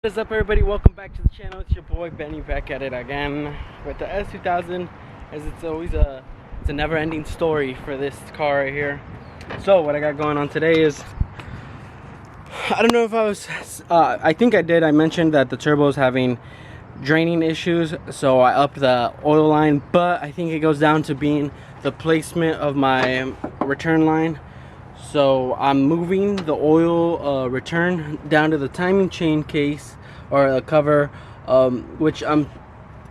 What is up, everybody? Welcome back to the channel. It's your boy Benny back at it again with the S2000. As it's always a never-ending story for this car right here. So what I got going on today is, I don't know if I was I think I did. I mentioned that the turbo is having draining issues, so I upped the oil line, but I think it goes down to being the placement of my return line. So I'm moving the oil return down to the timing chain case or a cover, which I'm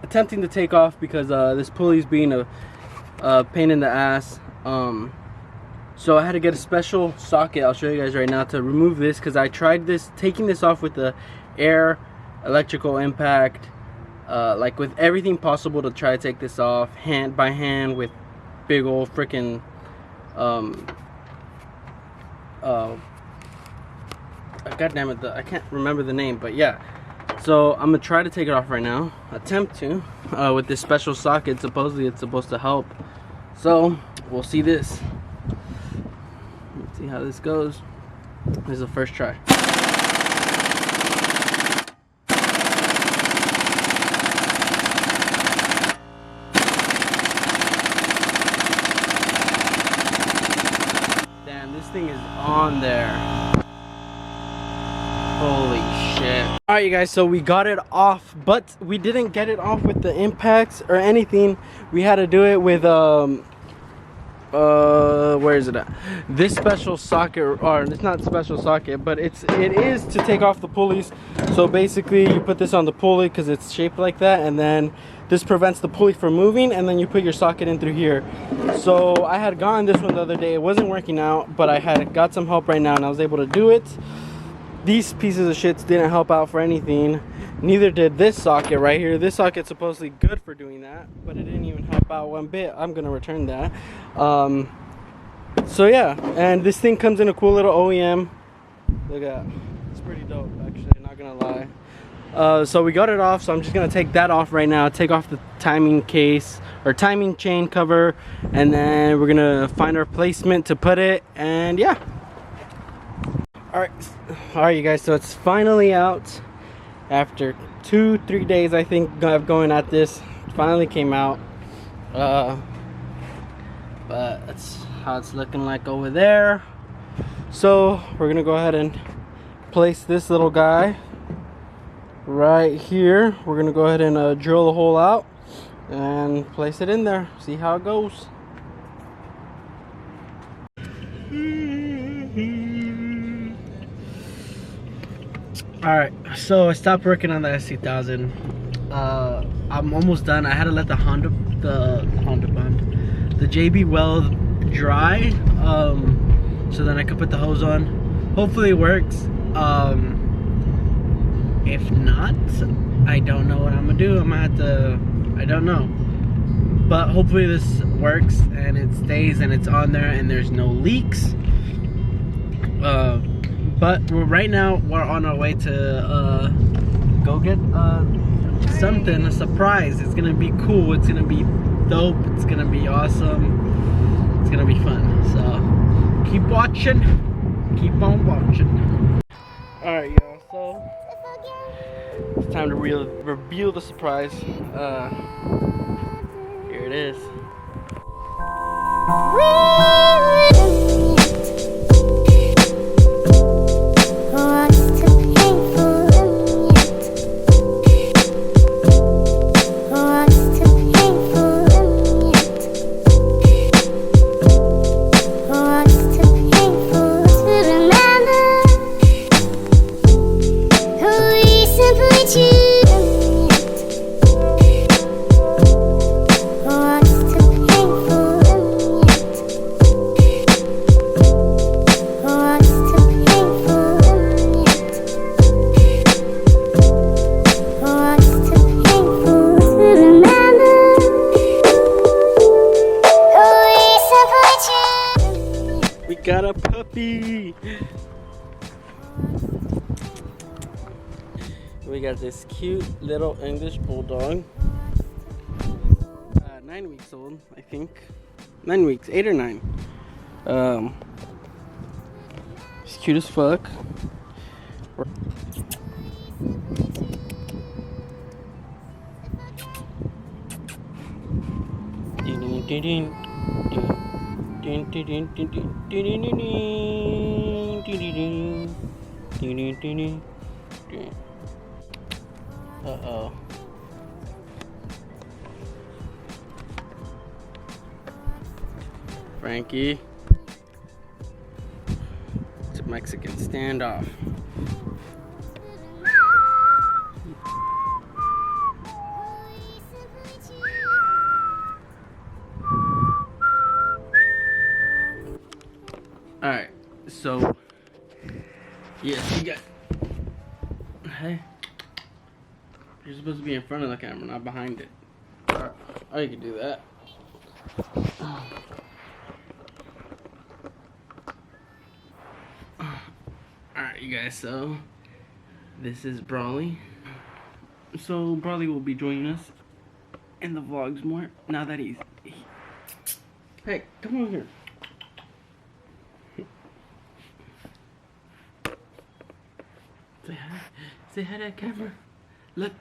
attempting to take off because this pulley is being a pain in the ass. So I had to get a special socket. I'll show you guys right now to remove this, because I tried taking this off with the air, electrical impact, like with everything possible to try to take this off hand by hand with big old freaking god damn it, I can't remember the name, but yeah. So I'm gonna try to take it off right now, attempt to, with this special socket. Supposedly it's supposed to help, so we'll see this. Let's see how this goes. This is the first try. Damn, this thing is on there. Holy shit. Alright, you guys, so we got it off, but we didn't get it off with the impacts or anything. We had to do it with where is it at? This special socket, or it's not special socket, but it is to take off the pulleys. So basically you put this on the pulley because it's shaped like that, and then this prevents the pulley from moving, and then you put your socket in through here. So I had gotten this one the other day. It wasn't working out, but I had got some help right now and I was able to do it. These pieces of shit didn't help out for anything. Neither did this socket right here. This socket's supposedly good for doing that, but it didn't even help out one bit. I'm gonna return that. So yeah, and this thing comes in a cool little OEM. Look at that. It's pretty dope, actually, not gonna lie. So we got it off, so I'm just gonna take that off right now, take off the timing case or timing chain cover, and then we're gonna find our placement to put it, and yeah. All right, you guys, so it's finally out after 2-3 days, I think, of going at this. It finally came out, but that's how it's looking like over there. So we're gonna go ahead and place this little guy right here. We're gonna go ahead and drill the hole out and place it in there, see how it goes. Alright, so I stopped working on the S2000. I'm almost done. I had to let the JB Weld dry, so then I could put the hose on. Hopefully it works. If not, I don't know what I'm gonna do. I'm gonna have to, I don't know. But hopefully this works and it stays and it's on there and there's no leaks. But right now we're on our way to go get something, a surprise. It's gonna be cool, it's gonna be dope, it's gonna be awesome, it's gonna be fun. So keep watching, keep on watching. Alright, y'all, so it's time to reveal the surprise. Here it is. We got a puppy. We got this cute little English bulldog. 9 weeks old, I think. 9 weeks, 8 or 9. He's cute as fuck. Uh-oh. Frankie. It's a Mexican standoff. Alright, so yes, you got. Hey, you're supposed to be in front of the camera, not behind it. Oh, you can do that. Alright, you guys, so this is Brawly. So Brawly will be joining us in the vlogs more now that Hey, come on here. Say hi. Say hi to that camera. Look.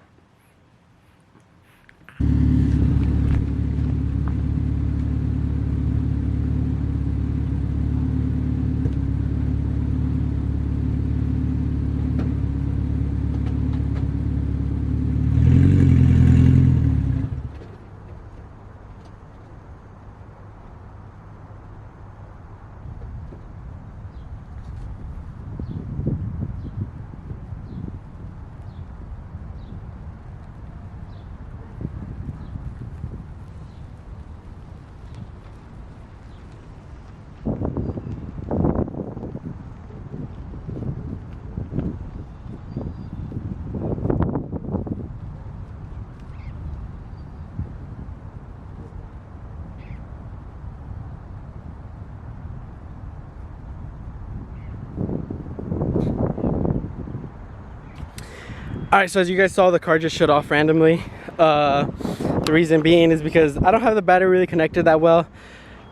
Alright, so as you guys saw, the car just shut off randomly. The reason being is because I don't have the battery really connected that well.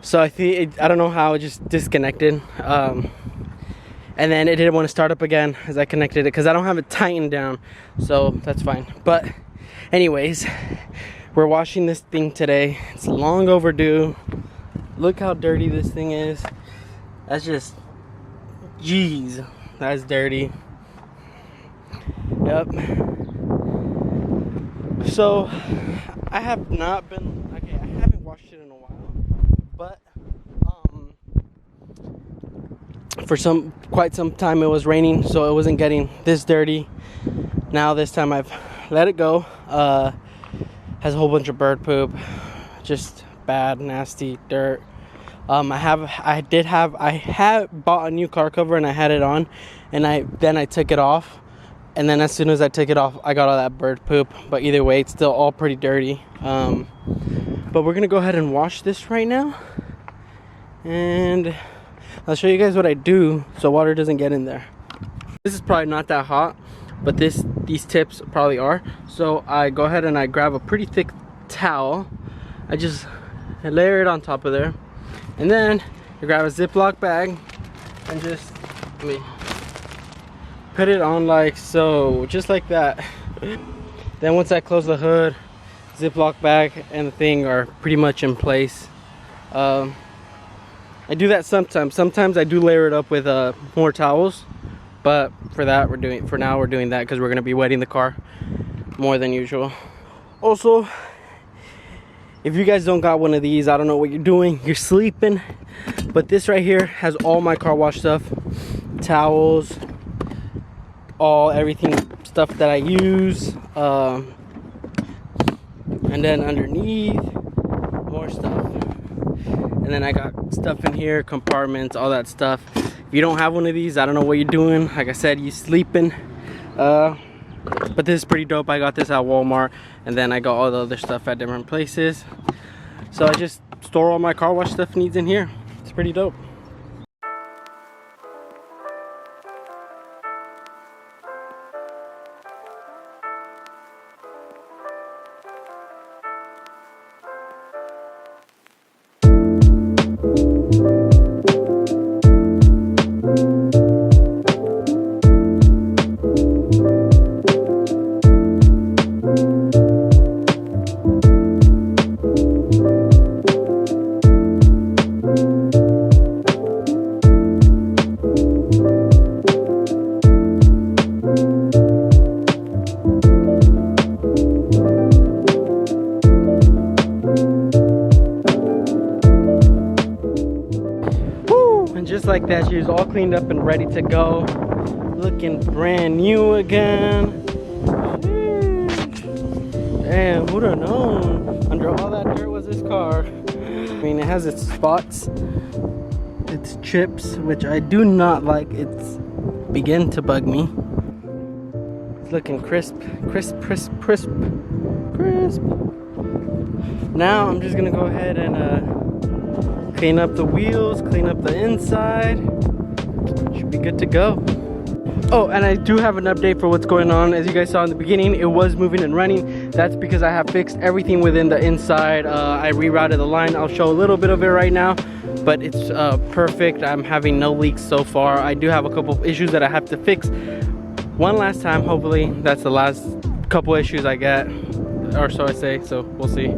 So I don't know how it just disconnected. And then it didn't want to start up again as I connected it because I don't have it tightened down. So that's fine. But anyways, we're washing this thing today. It's long overdue. Look how dirty this thing is. That's just, jeez, that's dirty. Yep. So I have not been, okay, I haven't washed it in a while, but for quite some time it was raining, so it wasn't getting this dirty. Now this time I've let it go. Has a whole bunch of bird poop, just bad, nasty dirt. I had bought a new car cover and I had it on, and I took it off. And then as soon as I took it off, I got all that bird poop. But either way, it's still all pretty dirty. But we're gonna go ahead and wash this right now. And I'll show you guys what I do so water doesn't get in there. This is probably not that hot, but these tips probably are. So I go ahead and I grab a pretty thick towel. I layer it on top of there. And then I grab a Ziploc bag and just, put it on like so, just like that. Then once I close the hood, Ziploc bag and the thing are pretty much in place. I do that sometimes. Sometimes I do layer it up with more towels, but for now we're doing that because we're gonna be wetting the car more than usual. Also, if you guys don't got one of these, I don't know what you're doing. You're sleeping. But this right here has all my car wash stuff, towels, everything stuff that I use, and then underneath more stuff, and then I got stuff in here, compartments, all that stuff. If you don't have one of these, I don't know what you're doing. Like I said, you sleeping. But this is pretty dope. I got this at Walmart, and then I got all the other stuff at different places. So I just store all my car wash stuff needs in here. It's pretty dope. like that. She's all cleaned up and ready to go. Looking brand new again. Damn, who'd have known under all that dirt was this car. I mean, it has its spots, its chips, which I do not like. It's begin to bug me. It's looking crisp. Now I'm just gonna go ahead and clean up the wheels, clean up the inside. Should be good to go. Oh, and I do have an update for what's going on. As you guys saw in the beginning, it was moving and running. That's because I have fixed everything within the inside. I rerouted the line. I'll show a little bit of it right now, but it's perfect. I'm having no leaks so far. I do have a couple of issues that I have to fix one last time. Hopefully that's the last couple issues I get, or so I say, so we'll see.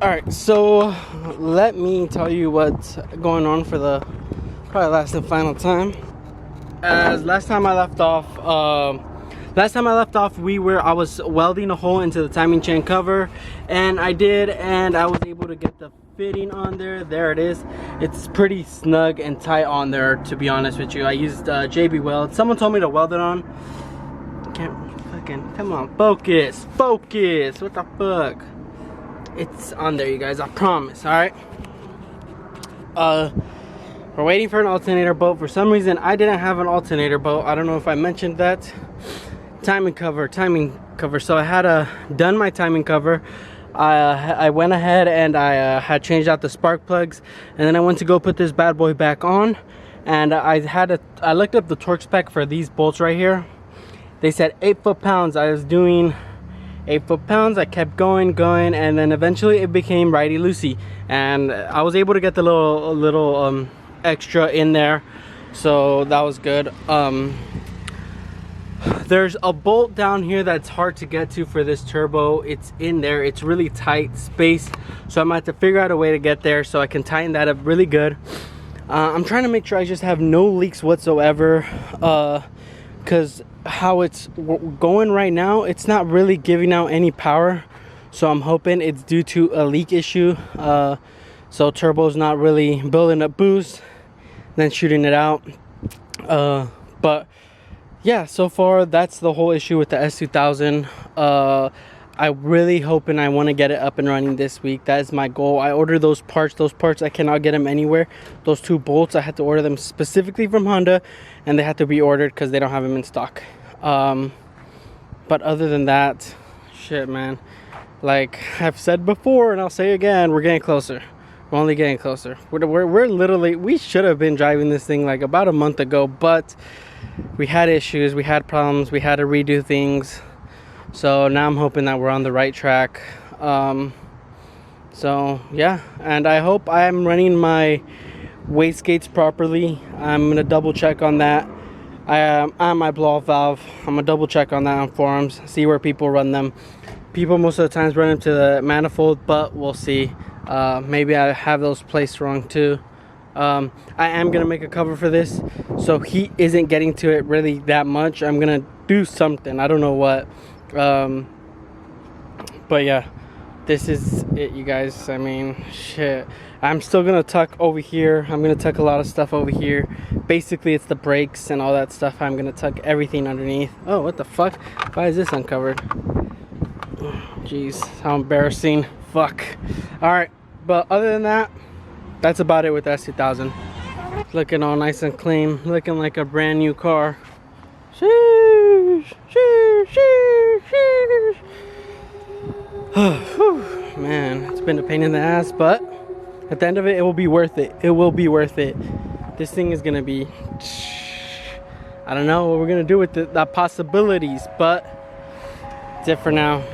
Alright, so let me tell you what's going on for the probably last and final time. As last time I left off, I was welding a hole into the timing chain cover, and I did, and I was able to get the fitting on there. There it is. It's pretty snug and tight on there, to be honest with you. I used JB Weld. Someone told me to weld it on. Can't fucking, come on, focus, what the fuck? It's on there, you guys, I promise. All right, we're waiting for an alternator bolt. For some reason I didn't have an alternator bolt. I don't know if I mentioned that. Timing cover. So I had done my timing cover. I went ahead and I had changed out the spark plugs, and then I went to go put this bad boy back on, and I looked up the torque spec for these bolts right here. They said 8 foot-pounds. I was doing 8 foot-pounds. I kept going, and then eventually it became righty-loosey, and I was able to get the little extra in there, so that was good. There's a bolt down here that's hard to get to for this turbo. It's in there. It's really tight space, so I'm gonna have to figure out a way to get there so I can tighten that up really good. I'm trying to make sure I just have no leaks whatsoever, because how it's going right now, it's not really giving out any power, so I'm hoping it's due to a leak issue. So turbo's not really building up boost, then shooting it out. But yeah, so far that's the whole issue with the S2000. I'm really hoping I want to get it up and running this week. That is my goal. I ordered those parts I cannot get them anywhere. Those 2 bolts, I had to order them specifically from Honda, and they had to be ordered because they don't have them in stock. But other than that, shit, man, like I've said before and I'll say again, we're getting closer. We're only getting closer. We're literally, we should have been driving this thing like about a month ago, but we had issues, we had problems, we had to redo things. So now I'm hoping that we're on the right track. So yeah, and I hope I'm running my wastegates properly. I'm gonna double check on that. On my blow-off valve, I'm gonna double check on that on forums, see where people run them. People most of the times run them to the manifold, but we'll see. Maybe I have those placed wrong too. I am gonna make a cover for this, so heat isn't getting to it really that much. I'm gonna do something, I don't know what. But yeah, this is it, you guys. I mean, shit, I'm still gonna tuck over here. I'm gonna tuck a lot of stuff over here. Basically it's the brakes and all that stuff. I'm gonna tuck everything underneath. Oh, what the fuck, why is this uncovered? Jeez, how embarrassing. Fuck. All right, but other than that, that's about it with the S2000. Looking all nice and clean, looking like a brand new car. Sheesh, sheesh, sheesh, sheesh. Man, it's been a pain in the ass, but at the end of it, it will be worth it. It will be worth it. This thing is gonna be, I don't know what we're gonna do with the possibilities, but that's it for now.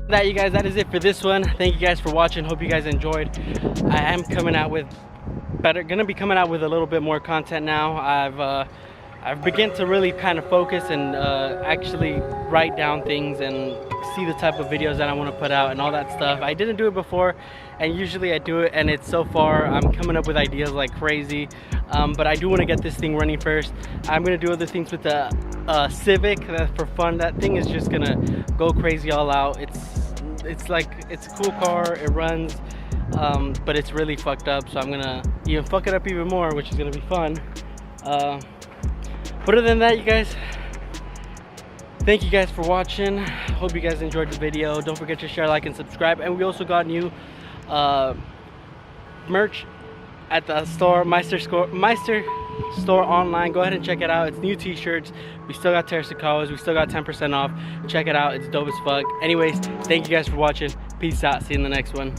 That, you guys, that is it for this one. Thank you guys for watching. Hope you guys enjoyed. I am coming out with gonna be coming out with a little bit more content now. I've begun to really kind of focus and actually write down things and see the type of videos that I want to put out and all that stuff. I didn't do it before, and usually I do it, and it's so far I'm coming up with ideas like crazy. But I do want to get this thing running first. I'm gonna do other things with the Civic for fun. That thing is just gonna go crazy all out. It's like, it's a cool car, it runs, but it's really fucked up, so I'm gonna even fuck it up even more, which is gonna be fun. But other than that, you guys, thank you guys for watching. Hope you guys enjoyed the video. Don't forget to share, like, and subscribe. And we also got new merch at the store, Meister Store online. Go ahead and check it out. It's new t-shirts. We still got Terracotas. We still got 10% off. Check it out. It's dope as fuck. Anyways, thank you guys for watching. Peace out. See you in the next one.